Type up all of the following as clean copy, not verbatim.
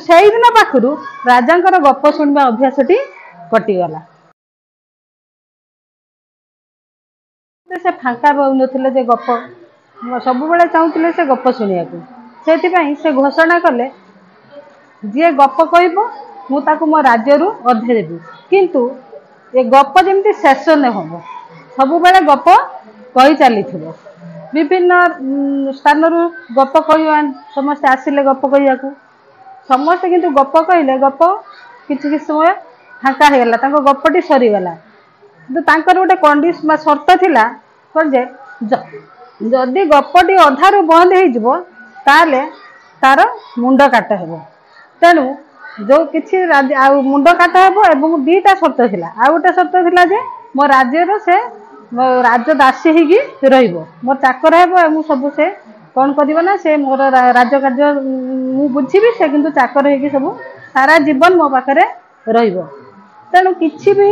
सेई दिन पाखरु राजांकर गप शुणवा अभ्यासटी कटिगला। से फांका पाउनथिले जे गप सब बेले चाहूले से गप शुणिया से घोषणा कले जी गप कहबो मु ताकू मो राज्यरू अधे देवी किंतु ये गप जमी शेष न हम सब बेले गप कही चली विभिन्न स्थान गप कह समस्ते आसिले गप कहया समस्ते किंतु गप कहले गप किसी समय फांका होगला गपटी सरीगला किंतु गोटे कंडीशन शर्त थिला जे जदि गपटी अधारू बंद हो तार मुंड काट हो तेणु जो किसी मुंड काट हो दीटा शर्त थिला आ गोटे शर्त थिला जे मो राज्यर से राजदासी होगी रहिबो मोर चाकर है सब से कौन करना से मोर राजकार्य मु बुझी से किंतु चाकर होगी सब सारा जीवन मो पाखे रहिबो तेणु किसी भी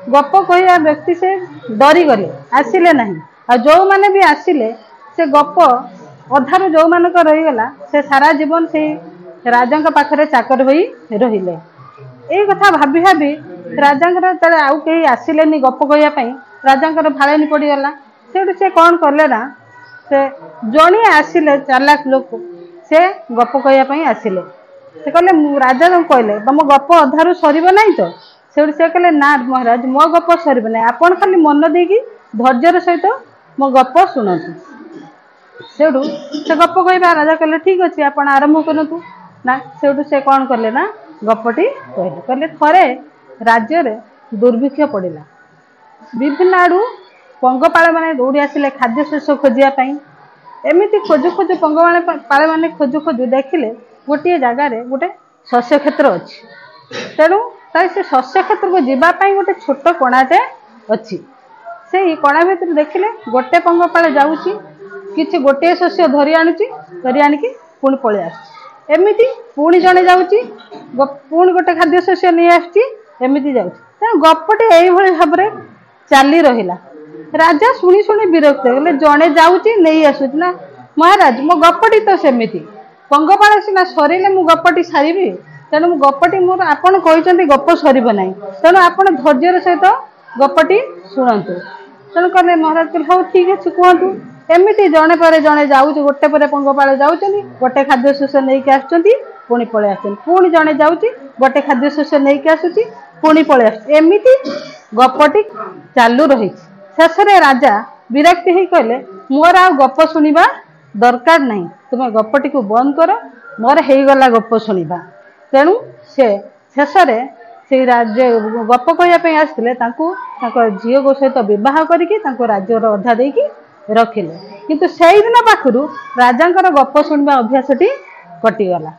गप कहया व्यक्ति से डरी गले आसिले नहीं आ जो माने भी आसिले से गप अधारू जो मानक रहीगला से सारा जीवन से राजा पाखरे चाकर होई रहिले यही कथा भाभी भाभी राजा आउ कहीं आसिलेनी गप कहया राजा भाड़ेनी पड़गला से कौन कले ना से जड़े आसिले चालाक लोक से गप कहया आसिले से कहले राजा कहले तुम गप अधारू सर नहीं तो से कहले ना महाराज मो गप सर ना आपन खाली मन देकी धैर्यर सहित मो गप शुणु से गप कह राजा कहले ठीक अच्छे आप आरंभ करूँ ना से कौन कले ना गपटी कहले कहले थरे राज्य दुर्भिक्ष पड़ा विभिन्न आड़ू पंगपाल मैंने दौड़ी आसिले खाद्य शस्य खोजापी एमती खोजु खोजु पंगपाल मैंने खोजु खोजु देखिले गोटे जगार गोटे शस्य क्षेत्र अच्छी तेणु से शस्य क्षेत्र को जीवाई गोटे छोट कणाटे अच्छी से कणा भर देखिले गोटे पंगपाल जाऊँगी किसी गोटे शस्य धरी आणिकी पुणी पलि आमती पुणी जड़े जाऊँगी पुणी गोटे खाद्य शस्य नहीं आमती जाऊँ गपटी यही भाव में चली रहा राजा शुणी शुणी विरक्त गले जड़े जाऊँगी नहीं आसूँ ना महाराज मो गपटी तो सेमती पंगपाल सीना सर मु गपटी सारी तेणु गपटी मोर आपड़ कहते गप सर ना तेणु आप धैर्यर सहित गपटी शुणु तेणु कहले महाराज कहले हाँ ठीक अच्छे कहतु एमती जड़े पर जड़े जाऊँ गोटे पर पंगपाल जाऊँ गोटे खाद्य शस्य नहीं आसुँच पुणी पलि आस पुणी जड़े जाऊँ गोटे खाद्य शस्य नहीं आसूँ पुणी पलि आस एमती गपटी चालू रही शेष राजा विरक्ति ही कहले मोर आ गप शुणा दरकार नहीं तुम गपटी को बंद कर मोर होगला गप शुणा तेणु से शेष से राज्य गप कहयापी आसते झील को सहित बह करके राज्यर अधा देकी रखिले किंतु से दिन पाखरु राजांकर गप शुणवा अभ्यासटी कटिगला।